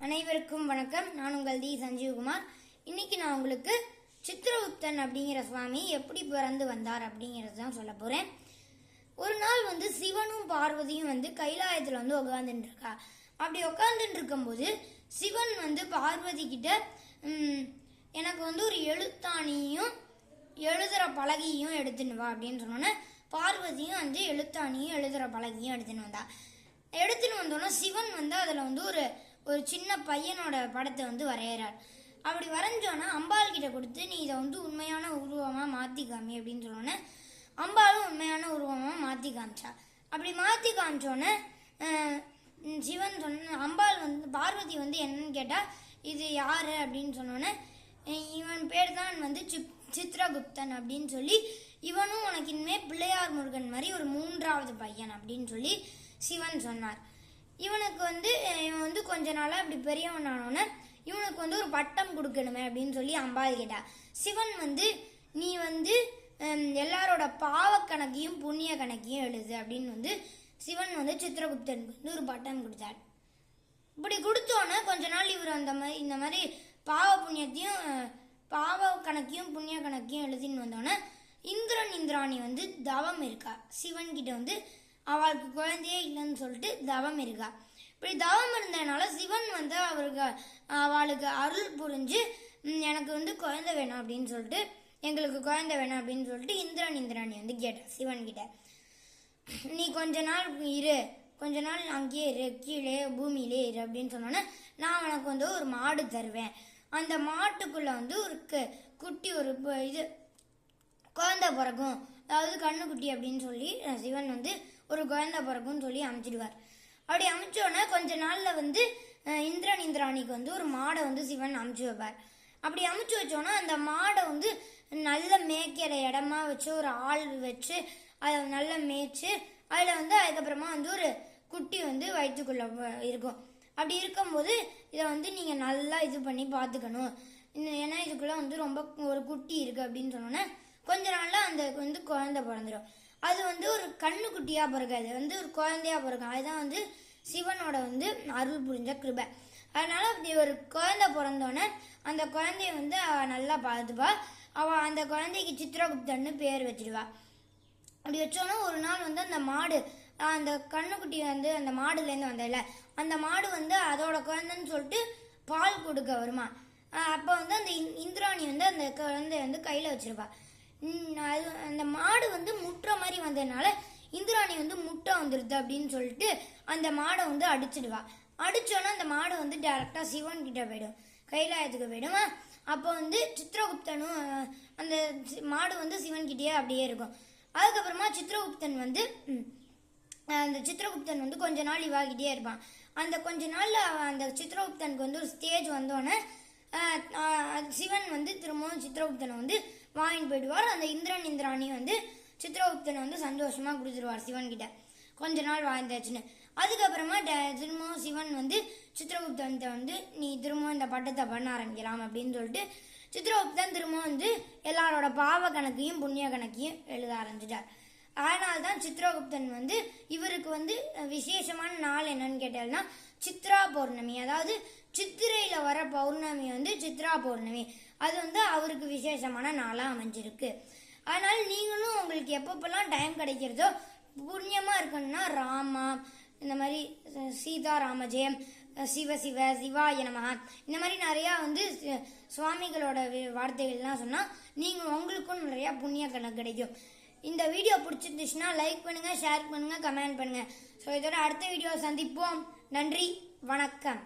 அனைவருக்கும் வணக்கம். நான் உங்கள் தி சஞ்சீவ்குமார். இன்னைக்கு நான் உங்களுக்கு சித்ரகுப்தன் அப்படிங்கிற சுவாமி எப்படி பிறந்து வந்தார் அப்படிங்கிறது தான் சொல்ல போறேன். ஒரு நாள் சிவனும் பார்வதியும் கைலாயத்தில் உட்காந்துட்டு இருக்கா. அப்படி உட்காந்துட்டு இருக்கும்போது சிவன் பார்வதி கிட்ட எனக்கு ஒரு எழுத்தாணியும் எழுதுற பலகையும் எடுத்துன்னு வா அப்படின்னு சொன்னோன்னே பார்வதியும் எழுத்தாணியும் எழுதுற பலகையும் எடுத்துன்னு வந்தா. எடுத்துன்னு வந்தோன்னா சிவன் அதில் ஒரு சின்ன பையனோட படத்தை வரைகிறார். அப்படி வரைஞ்சோன்னா அம்பாள் கிட்ட கொடுத்து நீ இதை உண்மையான உருவமாக மாற்றி காமி அப்படின்னு சொன்னோன்னே அம்பாளும் உண்மையான உருவமாக மாற்றி காமிச்சா. அப்படி மாற்றி காமிச்சோன்னே சிவன் அம்பாள் பார்வதி என்னன்னு கேட்டால் இது யார் அப்படின்னு சொன்னோன்னே இவன் பேர் தான் சித்ரகுப்தன் அப்படின்னு சொல்லி இவனும் உனக்கு இனிமேல் பிள்ளையார் முருகன் மாதிரி ஒரு 3வது பையன் அப்படின்னு சொல்லி சிவன் சொன்னார். இவனுக்கு இவன் கொஞ்ச நாளாக இப்படி பெரியவன் ஆனோன்னே இவனுக்கு ஒரு பட்டம் கொடுக்கணுமே அப்படின்னு சொல்லி அம்பாள் கேட்டா. சிவன் நீ எல்லாரோட பாவ கணக்கையும் புண்ணிய கணக்கையும் எழுது அப்படின்னு சிவன் சித்ரகுப்தனுக்கு ஒரு பட்டம் கொடுத்தார். இப்படி கொடுத்தோன்னே கொஞ்ச நாள் இவர் இந்த மாதிரி பாவ புண்ணியத்தையும் பாவ கணக்கையும் புண்ணிய கணக்கையும் எழுதின்னு வந்தோன்னே இந்திராணி தவம் இருக்கா. சிவன் கிட்ட அவளுக்கு குழந்தையே இல்லைன்னு சொல்லிட்டு தவம் இருக்கா. இப்படி தவம் இருந்ததுனால சிவன் அவளுக்கு அருள் புரிஞ்சு எனக்கு குழந்தை வேணும் அப்படின்னு சொல்லிட்டு எங்களுக்கு குழந்தை வேணும் அப்படின்னு சொல்லிட்டு இந்திராணி கேட்டா சிவன் கிட்ட. நீ கொஞ்ச நாள் அங்கேயே இரு, கீழே பூமியிலே இரு அப்படின்னு சொன்னோன்னே நான் உனக்கு ஒரு மாடு தருவேன். அந்த மாட்டுக்குள்ள ஒரு குட்டி ஒரு குழந்தை பிறக்கும், அதாவது கண்ணுக்குட்டி அப்படின்னு சொல்லி சிவன் ஒரு குழந்தை பிறக்கும்னு சொல்லி அமைச்சிடுவார். அப்படி அமைச்சோன்னே கொஞ்ச நாளில் இந்திராணிக்கு ஒரு மாடை சிவன் அமைச்சு வைப்பார். அப்படி அமைச்சு வச்சோன்னா அந்த மாடை நல்ல மேய்க்கிற இடமா வச்சு ஒரு ஆள் வச்சு அதை நல்லா மேய்ச்சி அதில் அதுக்கப்புறமா ஒரு குட்டி வயிற்றுக்குள்ள இருக்கும். அப்படி இருக்கும்போது இதை நீங்கள் நல்லா இது பண்ணி பார்த்துக்கணும், ஏன்னா இதுக்குள்ளே ரொம்ப ஒரு குட்டி இருக்குது அப்படின்னு சொன்னோன்னே கொஞ்ச நாளில் அந்த குழந்தை பிறந்துடும். அது ஒரு கண்ணுக்குட்டியாக பிறக்காது, ஒரு குழந்தையாக பிறக்கும். அதுதான் சிவனோட அருள் புரிஞ்ச கிருபை. அதனால அப்படி ஒரு குழந்தை பிறந்தோடனே அந்த குழந்தைய அவள் நல்லா பார்த்துப்பா. அவள் அந்த குழந்தைக்கு சித்ரகுப்தன்னு பேர் வச்சிடுவா. அப்படி வச்சோன்னா ஒரு நாள் அந்த மாடு அந்த கண்ணுக்குட்டி அந்த மாடுலேருந்து வந்ததில்ல, அந்த மாடு அதோட குழந்தைன்னு சொல்லிட்டு பால் கொடுக்க வருமா. அப்போ அந்த இந்திராணி அந்த குழந்தைய கையில் வச்சிருப்பா. அந்த மாடு முட்டுற மாதிரி வந்ததுனால இந்திராணி முட்டை வந்துடுது அப்படின்னு சொல்லிட்டு அந்த மாடை அடிச்சிடுவா. அடிச்சோன்னா அந்த மாடு டைரக்டா சிவன் கிட்ட போயிடும், கைலாயத்துக்கு போயிடுமா. அப்போ சித்ரகுப்தனும் அந்த மாடு சிவன் கிட்டேயே அப்படியே இருக்கும். அதுக்கப்புறமா சித்ரகுப்தன் அந்த சித்ரகுப்தன் கொஞ்ச நாள் இவாகிட்டே இருப்பான். அந்த கொஞ்ச நாள்ல அந்த சித்ரகுப்தனுக்கு ஒரு ஸ்டேஜ் வந்தோடனே சிவன் திரும்பவும் சித்ரகுப்தனை வாங்கிட்டு போயிடுவார். அந்த இந்திராணி சித்ரகுப்தனை சந்தோஷமா கொடுத்துருவார் சிவன் கிட்ட கொஞ்ச நாள் வாழ்ந்தாச்சுன்னு. அதுக்கப்புறமா திரும்பவும் சிவன் சித்ரகுப்தன் நீ திரும்பவும் இந்த பட்டத்தை பண்ண ஆரம்பிக்கலாம் அப்படின்னு சொல்லிட்டு சித்ரகுப்தன் திரும்பவும் எல்லாரோட பாவ கணக்கையும் புண்ணிய கணக்கையும் எழுத ஆரம்பிச்சிட்டார். அதனால்தான் சித்ரகுப்தன் இவருக்கு விசேஷமான நாள் என்னன்னு கேட்டால்னா சித்ரா பௌர்ணமி, அதாவது சித்திரையில வர பௌர்ணமி சித்ரா பௌர்ணமி. அது அவருக்கு விசேஷமான நாளாக அமைஞ்சிருக்கு. அதனால நீங்களும் உங்களுக்கு எப்பப்பெல்லாம் டைம் கிடைக்கிறதோ புண்ணியமா இருக்கணும்னா ராமா, இந்த மாதிரி சீதா ராமஜெயம், சிவாய நமஹ, இந்த மாதிரி நிறையா சுவாமிகளோட வார்த்தைகள்லாம் சொன்னால் நீங்கள் உங்களுக்கும் நிறையா புண்ணிய கணக்கு கிடைக்கும். இந்த வீடியோ பிடிச்சிருந்துச்சுன்னா லைக் பண்ணுங்க, ஷேர் பண்ணுங்க, கமெண்ட் பண்ணுங்க. ஸோ இதோட அடுத்த வீடியோ சந்திப்போம். நன்றி, வணக்கம்.